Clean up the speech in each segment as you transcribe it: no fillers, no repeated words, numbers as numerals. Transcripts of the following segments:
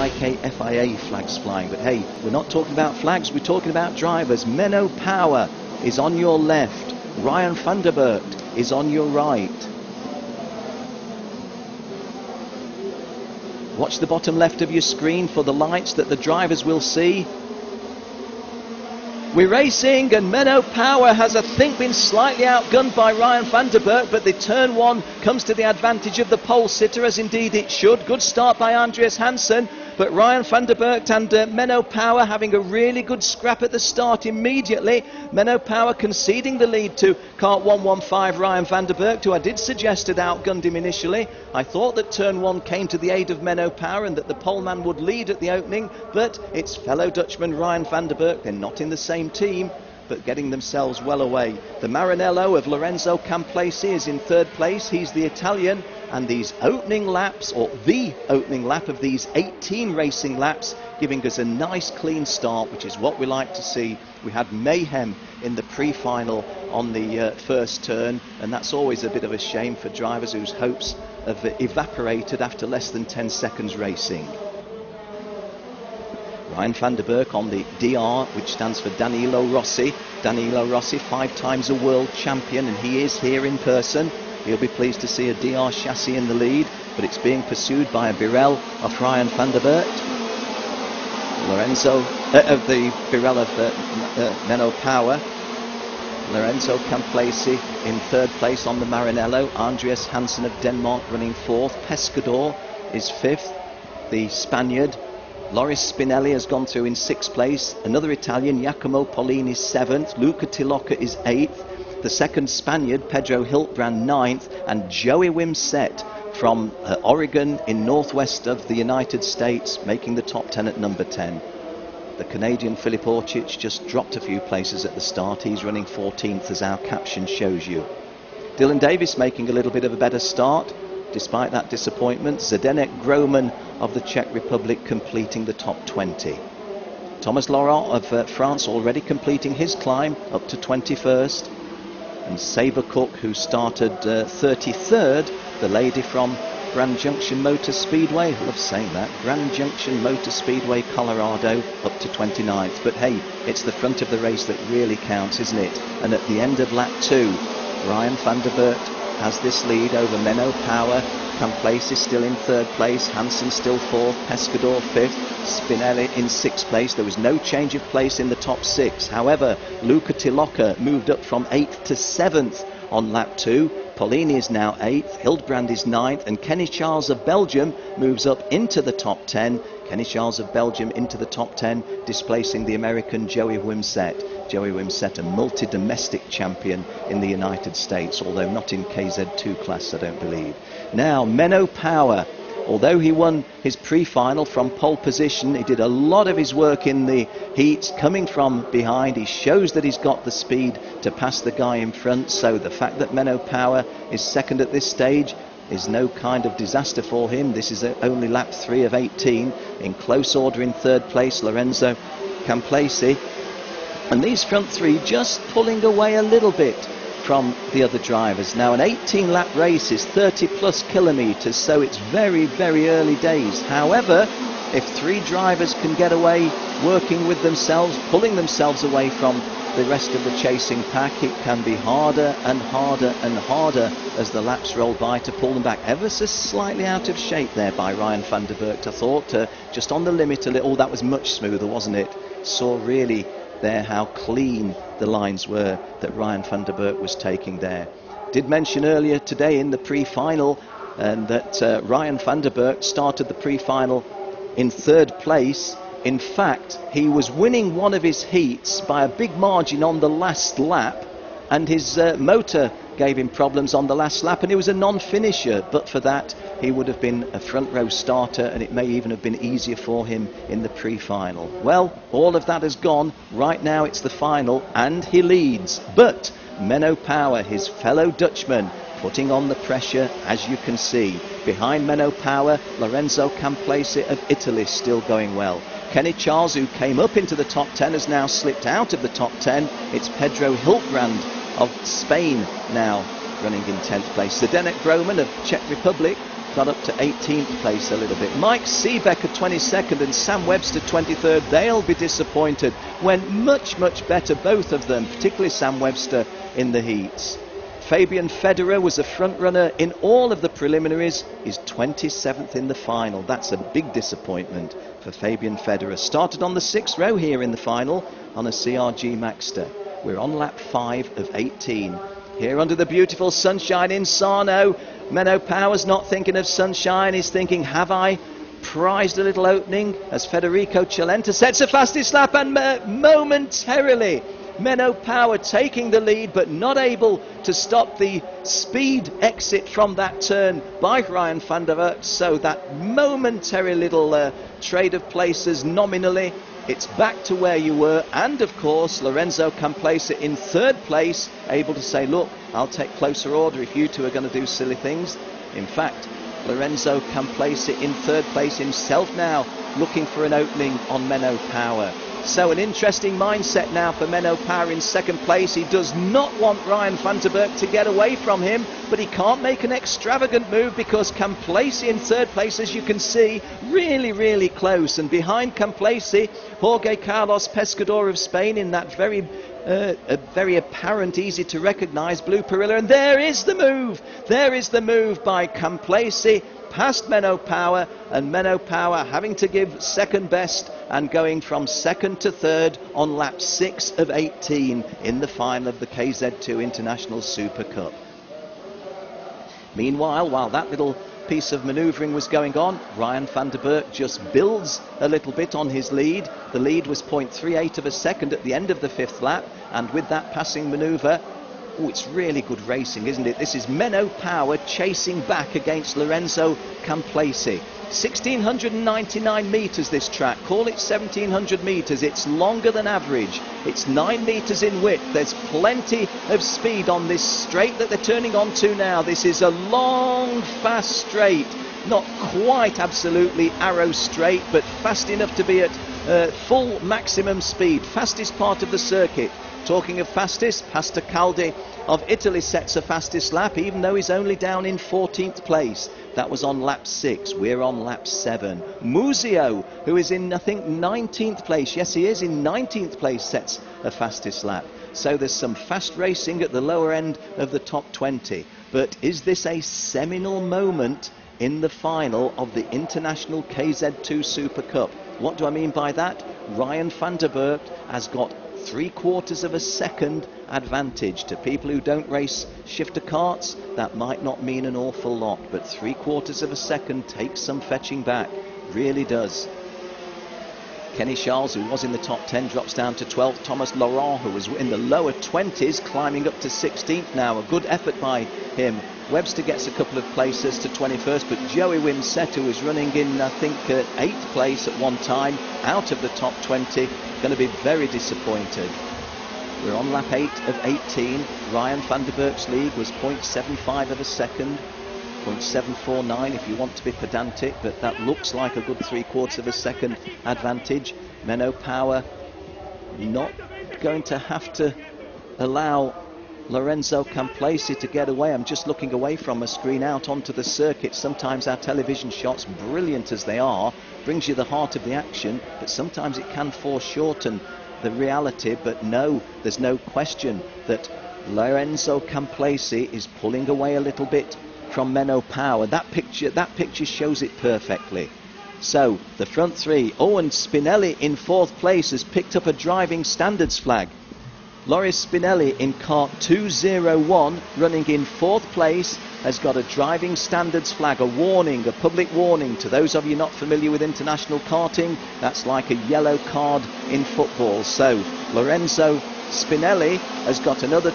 FIA flags flying. But hey, we're not talking about flags, we're talking about drivers. Menno Power is on your left. Ryan van der Burgt is on your right. Watch the bottom left of your screen for the lights that the drivers will see. We're racing, and Menno Power has, I think, been slightly outgunned by Ryan van der Burgt, but the turn one comes to the advantage of the pole sitter, as indeed it should. Good start by Andreas Hansen, but Ryan van der Burgt and Menno Power having a really good scrap at the start immediately. Menno Power conceding the lead to KART 115 Ryan van der Burgt, who I did suggest had outgunned him initially. I thought that turn one came to the aid of Menno Power and that the poleman would lead at the opening, but it's fellow Dutchman Ryan van der Burgt. They're not in the same team, but getting themselves well away. The Maranello of Lorenzo Camplesi is in third place. He's the Italian, and these opening laps, or the opening lap of these 18 racing laps, giving us a nice clean start, which is what we like to see. We had mayhem in the pre-final on the first turn, and that's always a bit of a shame for drivers whose hopes have evaporated after less than 10 seconds racing. Ryan van der Burgt on the DR, which stands for Danilo Rossi. Danilo Rossi, 5 times a world champion, and he is here in person. He'll be pleased to see a DR chassis in the lead, but it's being pursued by a Birel of Ryan van der Burgt. Lorenzo, of the Birel of Menno Power. Lorenzo Camplesi in third place on the Maranello. Andreas Hansen of Denmark running fourth. Pescador is fifth. The Spaniard Loris Spinelli has gone through in sixth place. Another Italian, Giacomo Pollini, is seventh. Luca Tilocca is eighth. The second Spaniard, Pedro Hiltbrand, ninth. And Joey Wimsett from Oregon in northwest of the United States, making the top 10 at number 10. The Canadian Filip Orcic just dropped a few places at the start. He's running 14th, as our caption shows you. Dylan Davis making a little bit of a better start. Despite that disappointment, Zdenek Groman of the Czech Republic completing the top 20. Thomas Laurent of France already completing his climb up to 21st. And Saber Cook, who started 33rd, the lady from Grand Junction Motor Speedway, I love saying that, Grand Junction Motor Speedway, Colorado, up to 29th. But hey, it's the front of the race that really counts, isn't it? And at the end of lap 2, Ryan van der Burgt has this lead over Menno Power. Camplesi still in third place, Hansen still fourth, Pescador fifth, Spinelli in sixth place. There was no change of place in the top 6. However, Luca Tilocca moved up from 8th to 7th on lap 2. Pollini is now 8th, Hildebrand is 9th, and Kenny Charles of Belgium moves up into the top 10. Kenny Charles of Belgium into the top 10, displacing the American Joey Wimsett. Joey Wimsett, a multi-domestic champion in the United States, although not in KZ2 class, I don't believe. Now, Menno Power, although he won his pre-final from pole position, he did a lot of his work in the heats, coming from behind. He shows that he's got the speed to pass the guy in front, so the fact that Menno Power is second at this stage is no kind of disaster for him. This is only lap 3 of 18. In close order in third place, Lorenzo Camplesi. And these front three just pulling away a little bit from the other drivers. Now, an 18-lap race is 30+ kilometres, so it's very, very early days. However, if 3 drivers can get away working with themselves, pulling themselves away from the rest of the chasing pack, it can be harder and harder and harder as the laps roll by to pull them back. Ever so slightly out of shape there by Ryan van der Burgt, I thought, just on the limit a little. That was much smoother, wasn't it? Saw really there how clean the lines were that Ryan van der Burgt was taking there. Did mention earlier today in the pre-final that Ryan van der Burgt started the pre-final in third place. In fact, he was winning one of his heats by a big margin on the last lap, and his motor gave him problems on the last lap, and he was a non-finisher. But for that, he would have been a front row starter, and it may even have been easier for him in the pre-final. Well, all of that has gone. Right now it's the final, and he leads. But Menno Power, his fellow Dutchman, putting on the pressure, as you can see. Behind Menno Power, Lorenzo Camplesi of Italy still going well. Kenny Charles, who came up into the top 10, has now slipped out of the top 10. It's Pedro Hiltbrand of Spain now running in 10th place. Zdenek Groman of Czech Republic got up to 18th place a little bit. Mike Seebecker 22nd and Sam Webster 23rd. They'll be disappointed. Went much, much better, both of them, particularly Sam Webster in the heats. Fabian Federer was a front runner in all of the preliminaries. He's 27th in the final. That's a big disappointment for Fabian Federer. Started on the 6th row here in the final on a CRG Maxter. We're on lap 5 of 18. Here under the beautiful sunshine in Sarno. Menno Power's not thinking of sunshine. He's thinking, have I prized a little opening? As Federico Cialenta sets a fastest lap, and momentarily Menno Power taking the lead, but not able to stop the speed exit from that turn by Ryan van der Wert. So that momentary little trade of places nominally, it's back to where you were. And of course Lorenzo Camplesa in 3rd place, able to say, look, I'll take closer order if you two are going to do silly things. In fact, Lorenzo Camplesa in 3rd place himself now, looking for an opening on Menno Power. So an interesting mindset now for Menno Power in 2nd place. He does not want Ryan van der Wert to get away from him, but he can't make an extravagant move because Camplesi in 3rd place, as you can see, really, really close. And behind Camplesi, Jorge Carlos Pescador of Spain in that very apparent, easy to recognise blue perilla. And there is the move. There is the move by Camplesi past Menno Power, and Menno Power having to give 2nd best and going from 2nd to 3rd on lap 6 of 18 in the final of the KZ2 International Super Cup. Meanwhile, while that little piece of manoeuvring was going on, Ryan van der Wert just builds a little bit on his lead. The lead was 0.38 of a second at the end of the 5th lap, and with that passing manoeuvre, oh, it's really good racing, isn't it? This is Menno Power chasing back against Lorenzo Camplesi. 1,699 metres this track. Call it 1,700 metres. It's longer than average. It's 9 metres in width. There's plenty of speed on this straight that they're turning onto now. This is a long, fast straight. Not quite absolutely arrow straight, but fast enough to be at full maximum speed. Fastest part of the circuit. Talking of fastest, Pastor Caldi of Italy sets a fastest lap, even though he's only down in 14th place. That was on lap 6. We're on lap 7. Muzio, who is in, I think, 19th place. Yes, he is in 19th place, sets a fastest lap. So there's some fast racing at the lower end of the top 20. But is this a seminal moment in the final of the International KZ2 Super Cup? What do I mean by that? Ryan van der Wert has got 3/4 of a second advantage. To people who don't race shifter karts, that might not mean an awful lot, but 3/4 of a second takes some fetching back, really does. Kenny Charles, who was in the top 10, drops down to 12th. Thomas Laurent, who was in the lower 20s, climbing up to 16th now. A good effort by him. Webster gets a couple of places to 21st, but Joey Wimsett, who was running in, I think, 8th place at one time, out of the top 20, going to be very disappointed. We're on lap 8 of 18. Ryan van der Wert's lead was 0.75 of a second. 0.749 if you want to be pedantic, but that looks like a good 3/4 of a second advantage. Menno Power not going to have to allow Lorenzo Camplesi to get away. I'm just looking away from a screen out onto the circuit. Sometimes our television shots, brilliant as they are, brings you the heart of the action, but sometimes it can foreshorten the reality. But no, there's no question that Lorenzo Camplesi is pulling away a little bit from Menno Power. That picture shows it perfectly. So the front three, Owen Spinelli in 4th place has picked up a driving standards flag. Loris Spinelli in kart 201, running in 4th place, has got a driving standards flag, a warning, a public warning. To those of you not familiar with international karting, that's like a yellow card in football. So Lorenzo Spinelli has got another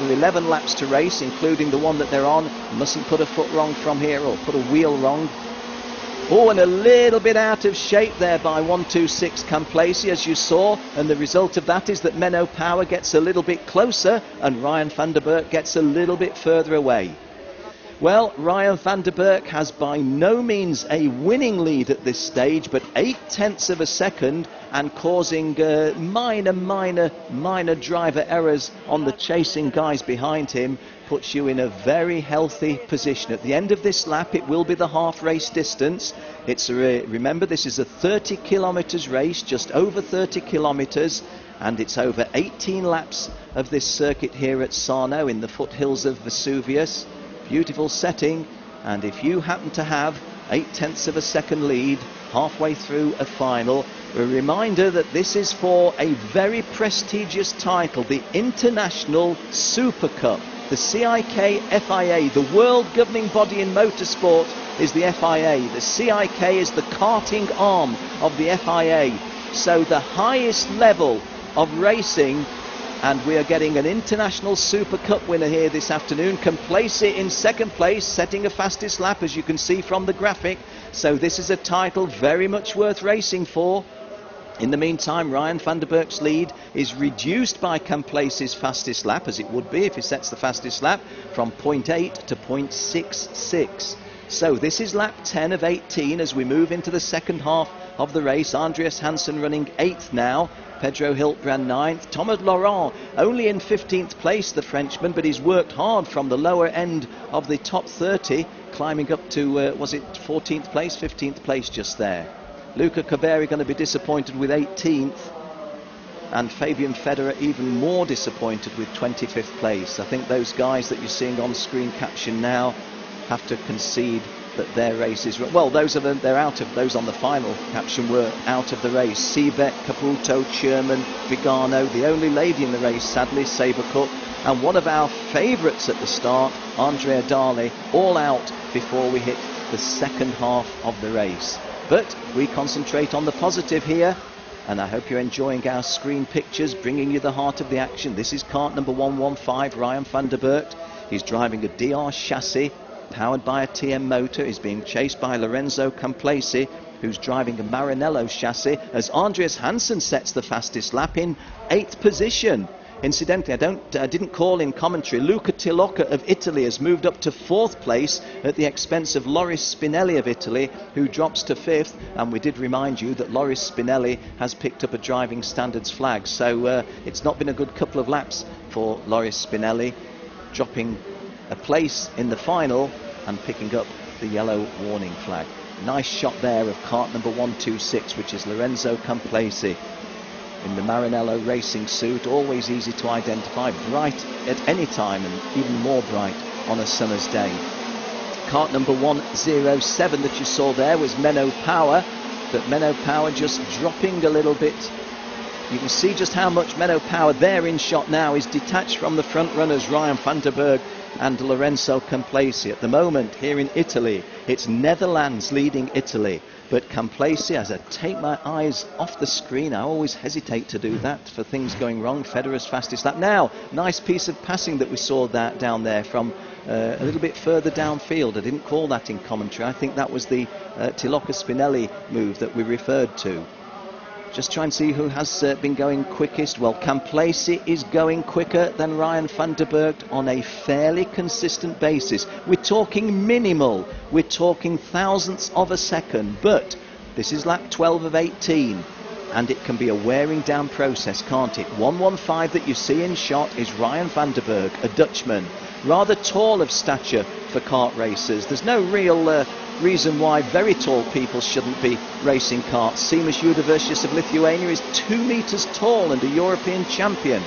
11 laps to race, including the one that they're on. Mustn't put a foot wrong from here, or put a wheel wrong. Oh, and a little bit out of shape there by 126 Camplesi, as you saw, and the result of that is that Menno Power gets a little bit closer and Ryan van der Wert gets a little bit further away. Well, Ryan van der Berg has by no means a winning lead at this stage, but 0.8 of a second, and causing minor driver errors on the chasing guys behind him, puts you in a very healthy position. At the end of this lap, it will be the half race distance. Remember, this is a 30 kilometres race, just over 30 kilometres, and it's over 18 laps of this circuit here at Sarno in the foothills of Vesuvius. Beautiful setting, and if you happen to have 0.8 of a second lead halfway through a final, a reminder that this is for a very prestigious title, the International Supercup. The CIK FIA, the world governing body in motorsport, is the FIA. The CIK is the karting arm of the FIA. So the highest level of racing, and we are getting an International Super Cup winner here this afternoon. Complacy in second place, setting a fastest lap, as you can see from the graphic. So this is a title very much worth racing for. In the meantime, Ryan van der Berg's lead is reduced by Complacy's fastest lap, as it would be if he sets the fastest lap, from 0.8 to 0.66. So this is lap 10 of 18 as we move into the second half of the race. Andreas Hansen running 8th now, Pedro Hiltbrand 9th, Thomas Laurent only in 15th place, the Frenchman, but he's worked hard from the lower end of the top 30, climbing up to, was it 14th place, 15th place just there. Luca Caveri going to be disappointed with 18th, and Fabian Federer even more disappointed with 25th place. I think those guys that you're seeing on screen caption now have to concede that their race is, well, those of them, they're out of, those on the final caption were out of the race. Seebeck, Caputo, Sherman, Vigano, the only lady in the race, sadly, Saber Cook, and one of our favourites at the start, Andrea Dali, all out before we hit the second half of the race. But we concentrate on the positive here, and I hope you're enjoying our screen pictures, bringing you the heart of the action. This is kart number 115, Ryan van der Berg. He's driving a DR chassis, powered by a TM motor. Is being chased by Lorenzo Complacy, who's driving a Maranello chassis, as Andreas Hansen sets the fastest lap in 8th position. Incidentally, I didn't call in commentary, Luca Tilocca of Italy has moved up to 4th place at the expense of Loris Spinelli of Italy, who drops to 5th, and we did remind you that Loris Spinelli has picked up a driving standards flag, so it's not been a good couple of laps for Loris Spinelli, dropping a place in the final and picking up the yellow warning flag. Nice shot there of kart number 126, which is Lorenzo Complacy in the Maranello racing suit, always easy to identify, bright at any time and even more bright on a summer's day. Kart number 107 that you saw there was Menno Power, but Menno Power just dropping a little bit. You can see just how much Menno Power there in shot now is detached from the front runners Ryan van der Berg and Lorenzo Complacy. At the moment here in Italy, it's Netherlands leading Italy, but Complacy, as I take my eyes off the screen, I always hesitate to do that for things going wrong. Federer's fastest lap. Now, nice piece of passing that we saw that down there from a little bit further downfield. I didn't call that in commentary. I think that was the Tilocca Spinelli move that we referred to. Just try and see who has been going quickest. Well, Complacy is going quicker than Ryan van der Berg on a fairly consistent basis. We're talking minimal. We're talking thousandths of a second. But this is lap 12 of 18. And it can be a wearing down process, can't it? 115 that you see in shot is Ryan van der Berg, a Dutchman. Rather tall of stature for kart racers. There's no real reason why very tall people shouldn't be racing karts. Simas Judaversius of Lithuania is 2 meters tall and a European champion.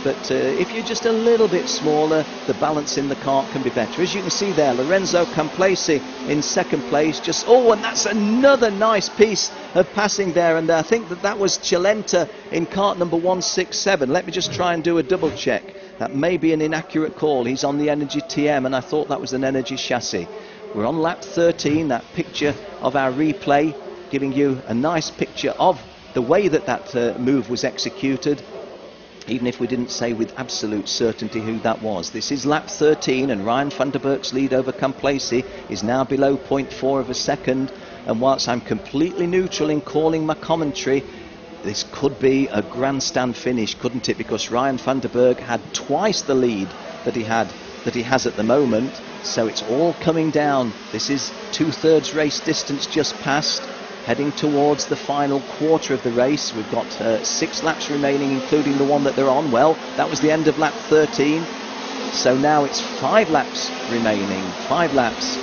But if you're just a little bit smaller, the balance in the kart can be better. As you can see there, Lorenzo Complacy in second place. Just, oh, and that's another nice piece of passing there. And I think that was Cilenta in kart number 167. Let me just try and do a double check. That may be an inaccurate call. He's on the Energy TM, and I thought that was an Energy chassis. We're on lap 13, that picture of our replay, giving you a nice picture of the way that move was executed, even if we didn't say with absolute certainty who that was. This is lap 13, and Ryan van der Berg's lead over Complacy is now below 0.4 of a second. And whilst I'm completely neutral in calling my commentary, this could be a grandstand finish, couldn't it? Because Ryan van der Berg had twice the lead that he has at the moment. So it's all coming down. This is 2/3 race distance just past, heading towards the final quarter of the race. We've got 6 laps remaining, including the one that they're on. Well, that was the end of lap 13. So now it's 5 laps remaining. 5 laps.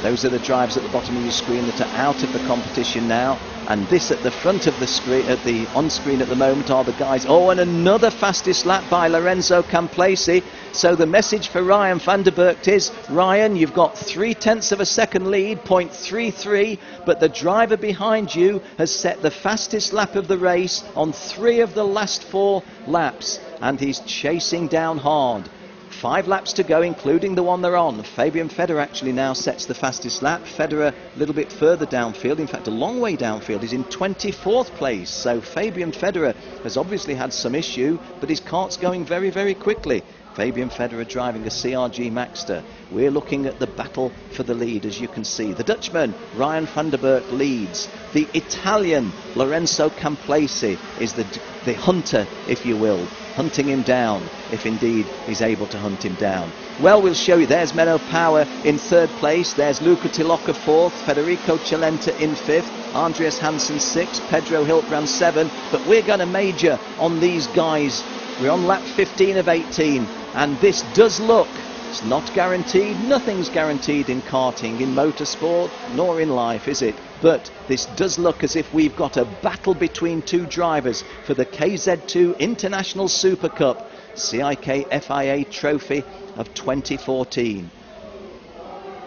Those are the drivers at the bottom of your screen that are out of the competition now. And this at the front of the screen, at the on screen at the moment, are the guys. Oh, and another fastest lap by Lorenzo Camplesi. So the message for Ryan van der Burgt is, Ryan, you've got 0.3 of a second lead, 0.33, but the driver behind you has set the fastest lap of the race on 3 of the last 4 laps, and he's chasing down hard. 5 laps to go, including the one they're on. Fabian Federer actually now sets the fastest lap. Federer a little bit further downfield, in fact a long way downfield. He's in 24th place. So Fabian Federer has obviously had some issue, but his kart's going very, very quickly. Fabian Federer driving a CRG Maxter. We're looking at the battle for the lead, as you can see. The Dutchman, Ryan van der Burgt, leads. The Italian, Lorenzo Camplesi, is the hunter, if you will, hunting him down, if indeed he's able to hunt him down. Well, we'll show you. There's Menno Power in 3rd place. There's Luca Tilocca 4th. Federico Cilenta in 5th. Andreas Hansen 6th. Pedro Hiltbrand 7th. But we're going to major on these guys. We're on lap 15 of 18. And this does look, it's not guaranteed. Nothing's guaranteed in karting, in motorsport, nor in life, is it? But this does look as if we've got a battle between 2 drivers for the KZ2 International Super Cup CIK FIA Trophy of 2014.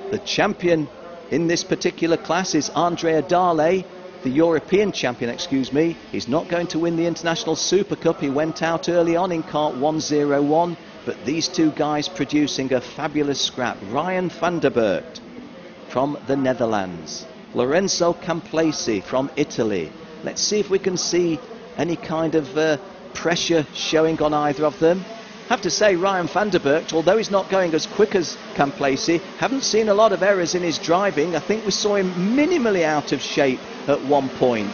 The champion in this particular class is Andrea Dale, the European champion, excuse me. He's not going to win the International Super Cup. He went out early on in kart 101, but these 2 guys producing a fabulous scrap. Ryan van der Burgt from the Netherlands. Lorenzo Camplesi from Italy. Let's see if we can see any kind of pressure showing on either of them. I have to say, Ryan van der Burgt, although he's not going as quick as Camplesi, haven't seen a lot of errors in his driving. I think we saw him minimally out of shape at one point.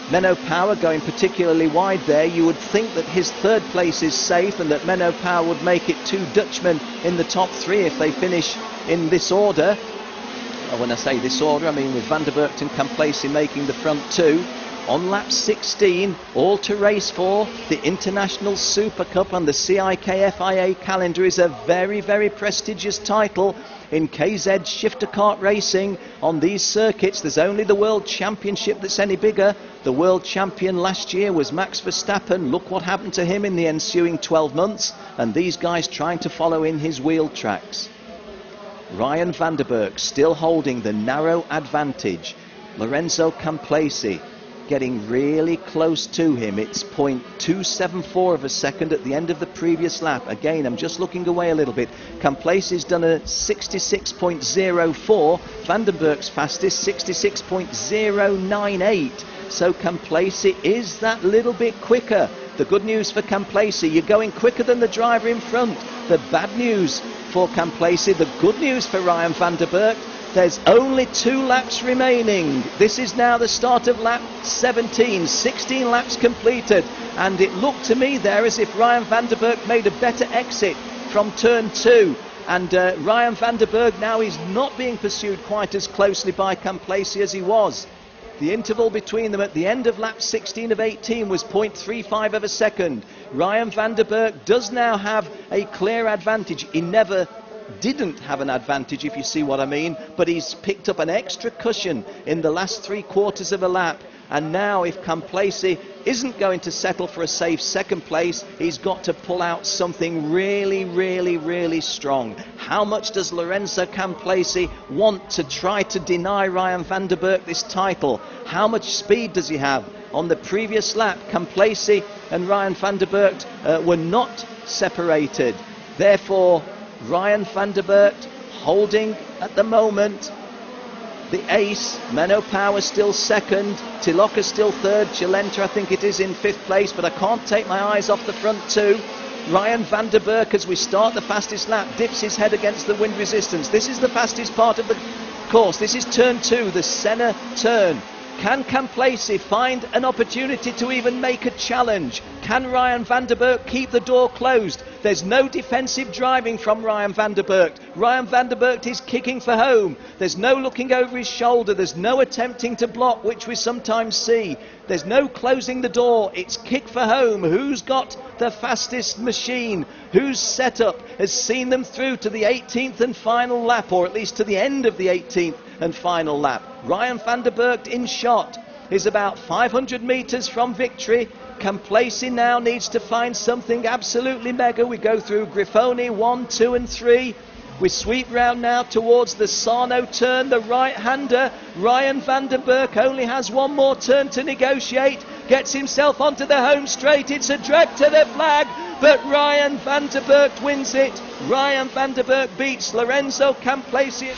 Menno Power going particularly wide there. You would think that his 3rd place is safe and that Menno Power would make it 2 Dutchmen in the top 3 if they finish in this order. When I say this order, I mean with van der Burgt and Camplesi making the front 2. On lap 16, all to race for. The International Super Cup on the CIK FIA calendar is a very, very prestigious title in KZ shifter kart racing. On these circuits, there's only the World Championship that's any bigger. The World Champion last year was Max Verstappen. Look what happened to him in the ensuing 12 months. And these guys trying to follow in his wheel tracks. Ryan van der Burgt still holding the narrow advantage. Lorenzo Camplesi getting really close to him. It's 0.274 of a second at the end of the previous lap. Again, I'm just looking away a little bit. Camplesi's done a 66.04. Van der Burgt's fastest 66.098. So Camplesi is that little bit quicker. The good news for Camplesi, you're going quicker than the driver in front. The bad news for Camplesi, the good news for Ryan van der Burgt, there's only 2 laps remaining. This is now the start of lap 17, 16 laps completed, and it looked to me there as if Ryan van der Burgt made a better exit from turn 2, and Ryan van der Burgt now is not being pursued quite as closely by Camplesi as he was. The interval between them at the end of lap 16 of 18 was 0.35 of a second. Ryan van der Burgt does now have a clear advantage. He never didn't have an advantage, if you see what I mean, but he's picked up an extra cushion in the last 3/4 of a lap. And now if Camplesi isn't going to settle for a safe 2nd place, he's got to pull out something really, really, really strong. How much does Lorenzo Camplesi want to try to deny Ryan van der Burgt this title? How much speed does he have? On the previous lap, Camplesi and Ryan van der Burgt were not separated. Therefore, Ryan van der Burgt holding at the moment the ace. Menno Power still 2nd, Tilocca still 3rd, Cilenta I think it is in 5th place, but I can't take my eyes off the front 2. Ryan van der Burgt, as we start the fastest lap, dips his head against the wind resistance. This is the fastest part of the course. This is turn 2, the Senna turn. Can Camplesi find an opportunity to even make a challenge? Can Ryan van der Burgt keep the door closed? There's no defensive driving from Ryan van der Burgt. Ryan van der Burgt is kicking for home. There's no looking over his shoulder. There's no attempting to block, which we sometimes see. There's no closing the door. It's kick for home. Who's got the fastest machine? Whose setup has seen them through to the 18th and final lap, or at least to the end of the 18th and final lap? Ryan van der Burgt in shot is about 500 metres from victory. Complacey now needs to find something absolutely mega. We go through Grifoni 1, 2 and 3. We sweep round now towards the Sarno turn, the right-hander. Ryan van der Burgt only has one more turn to negotiate. Gets himself onto the home straight. It's a drag to the flag, but Ryan van der Burgt wins it. Ryan van der Burgt beats Lorenzo Complacey.